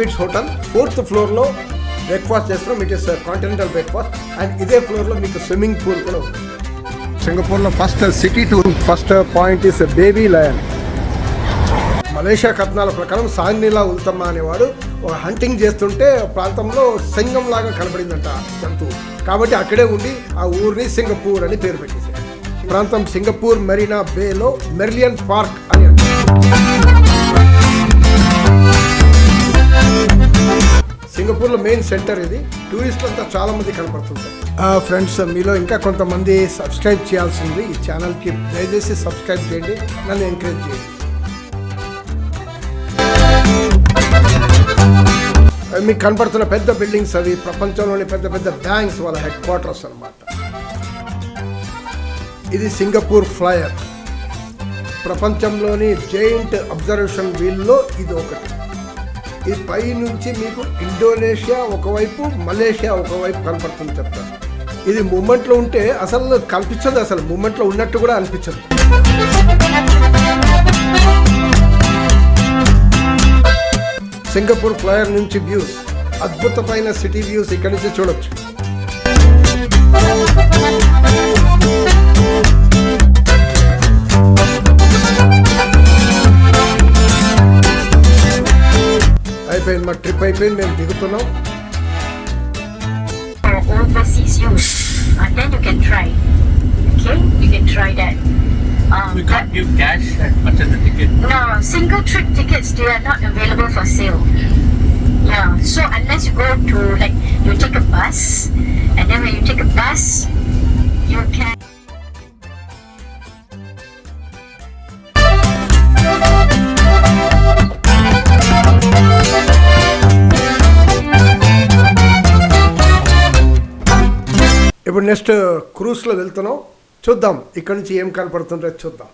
Pyramids hotel 4th ఫ్లోర్లో breakfast చేస్తున్నాం. It is continental breakfast. And ఇదే ఫ్లోర్లో మీకు స్విమ్మింగ్ పూల్ కూడా ఉంది. సింగపూర్లో city tour first point is baby lion. Malaysia కథనాల ప్రకారం సాంగ్నిలా ఉల్తమ్మ అనేవాడు ఒక హంటింగ్ చేస్తుంటే ప్రాంతంలో సింగం లాగా కనబడిందంట జంతువు. కాబట్టి అక్కడే ఉండి ఆ ఊరిని సింగపూర్ అని పేరు పెట్టేశారు. ప్రాంతం సింగపూర్ మెరీనా బేలో మెర్లియన్ పార్క్ అని అంటారు. సింగపూర్లో మెయిన్ సెంటర్ ఇది. టూరిస్టులు అంతా చాలా మంది కనపడుతుంటారు. ఫ్రెండ్స్, మీలో ఇంకా కొంతమంది సబ్స్క్రైబ్ చేయాల్సింది. ఈ ఛానల్కి దయచేసి సబ్స్క్రైబ్ చేయండి, నన్ను ఎంకరేజ్ చేయండి. మీకు కనపడుతున్న పెద్ద బిల్డింగ్స్ అవి ప్రపంచంలోని పెద్ద పెద్ద బ్యాంక్స్ వాళ్ళ హెడ్ క్వార్టర్స్ అన్నమాట. ఇది సింగపూర్ ఫ్లైయర్. ప్రపంచంలోని జైంట్ అబ్జర్వేషన్ వీల్లో ఇది ఒకటి. ఈ పై నుంచి మీకు ఇండోనేషియా ఒకవైపు, మలేషియా ఒకవైపు కనపడుతుంది చెప్తారు. ఇది మూమెంట్లో ఉంటే అసలు కనిపించదు, అసలు మూమెంట్లో ఉన్నట్టు కూడా అనిపించదు. సింగపూర్ ఫ్లైయర్ నుంచి వ్యూస్, అద్భుతమైన సిటీ వ్యూస్ ఇక్కడి నుంచి చూడొచ్చు. అయిపోయింది, మా ట్రిప్ అయిపోయింది, మేము దిగుతున్నాం. We can't give cash and purchase the ticket. No, single trip tickets, they are not available for sale. Yeah, so unless you go to, like, you take a bus, and then when you take a bus, you can... ఇప్పుడు next క్రూజ్లో వెళ్తున్నాం. చూద్దాం ఇక్కడ నుంచి ఏం కనపడుతుందో చూద్దాం.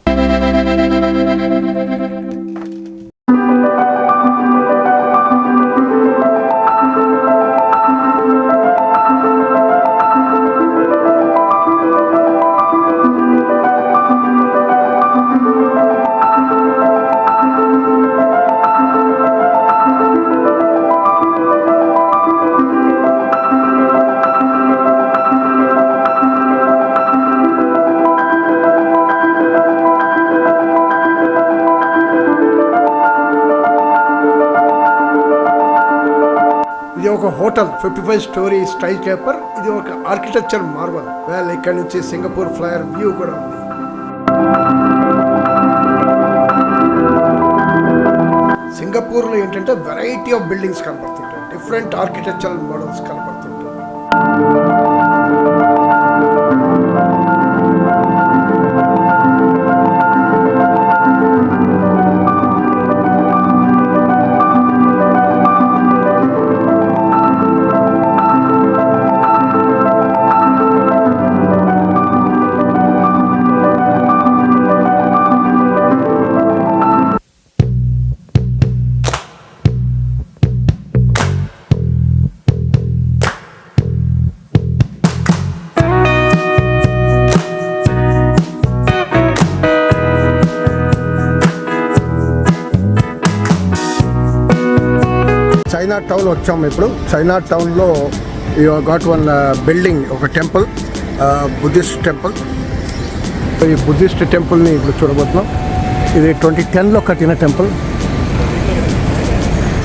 ఇది ఒక hotel, 55 story sky scraper. ఇది ఒక ఆర్కిటెక్చర్ మార్వల్. ఇక్కడ నుంచి సింగపూర్ ఫ్లైయర్ వ్యూ కూడా ఉంది. సింగపూర్లో ఏంటంటే వెరైటీ ఆఫ్ బిల్డింగ్స్ కనపడుతుంటాయి, డిఫరెంట్ ఆర్కిటెక్చరల్ మోడల్స్ కనపడుతుంటాయి. చైనా టౌన్ వచ్చాము. ఇప్పుడు చైనా టౌన్లో గాట్ వన్ బిల్డింగ్, ఒక టెంపుల్, బుద్ధిస్ట్ టెంపుల్. ఈ బుద్ధిస్ట్ టెంపుల్ని ఇప్పుడు చూడబోతున్నాం. ఇది 2010లో కట్టిన టెంపుల్.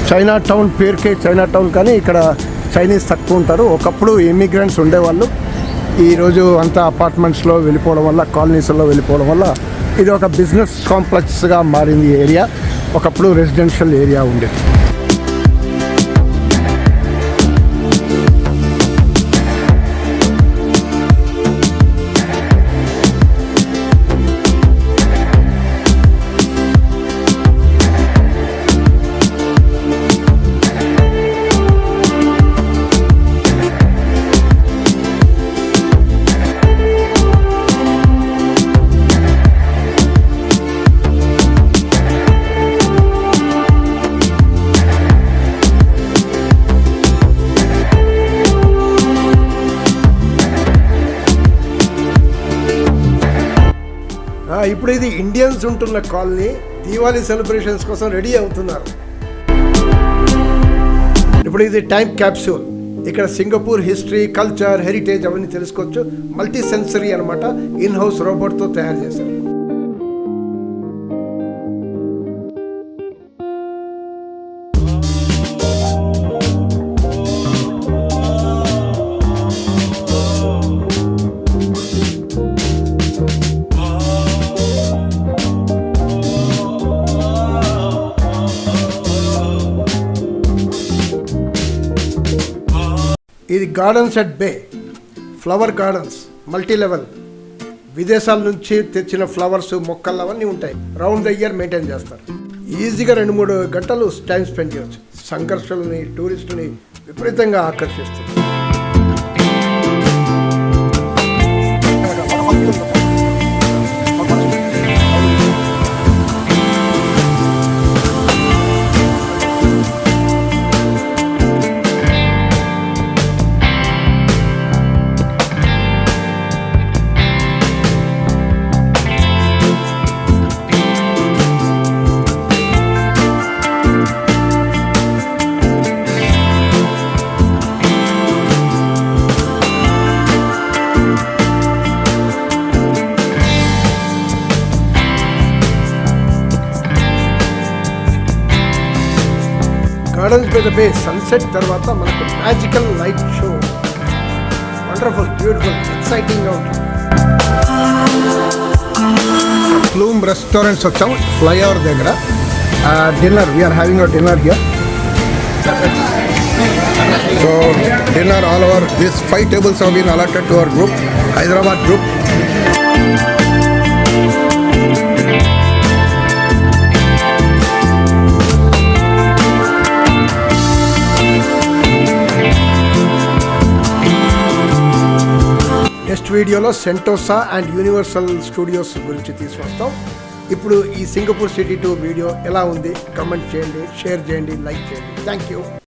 చైనా టౌన్ పేరుకే చైనా టౌన్, కానీ ఇక్కడ చైనీస్ తక్కువ ఉంటారు. ఒకప్పుడు ఇమిగ్రెంట్స్ ఉండేవాళ్ళు. ఈరోజు అంతా అపార్ట్మెంట్స్లో వెళ్ళిపోవడం వల్ల, కాలనీస్లో వెళ్ళిపోవడం వల్ల ఇది ఒక బిజినెస్ కాంప్లెక్స్గా మారింది ఈ ఏరియా. ఒకప్పుడు రెసిడెన్షియల్ ఏరియా ఉండేది. ఇప్పుడు ఇది ఇండియన్స్ ఉంటున్న కాలనీ. దీవాళీ సెలబ్రేషన్స్ కోసం రెడీ అవుతున్నారు. ఇప్పుడు ఇది టైం క్యాప్సూల్. ఇక్కడ సింగపూర్ హిస్టరీ, కల్చర్, హెరిటేజ్ అవన్నీ తెలుసుకోవచ్చు. మల్టీ సెన్సరీ అనమాట. ఇన్ హౌస్ రోబోట్తో తయారు చేశారు. ఇది gardens at bay, flower gardens, multi level. విదేశాల నుంచి తెచ్చిన ఫ్లవర్స్, మొక్కలు అవన్నీ ఉంటాయి. రౌండ్ ద ఇయర్ మెయింటైన్ చేస్తారు. ఈజీగా 2-3 గంటలు టైం స్పెండ్ చేయవచ్చు. సంఘర్షణని, టూరిస్టుని విపరీతంగా ఆకర్షిస్తుంది. Gardens by the bay sunset తర్వాత మనకు magical light show. Wonderful, beautiful, ఎక్సైటింగ్గా ఉంటుంది. ప్లూమ్ రెస్టారెంట్స్ వచ్చాం ఫ్లైఓవర్ దగ్గర. Dinner, we're having a dinner here. So dinner all over this 5 tables have been allotted to our group, Hyderabad group. Next వీడియోలో Sentosa and universal studios గురించి తీసుకొస్తాం. ఇప్పుడు ఈ సింగపూర్ సిటీ 2 వీడియో ఎలా ఉంది? కమెంట్ చేయండి, షేర్ చేయండి, లైక్ చేయండి. Thank you.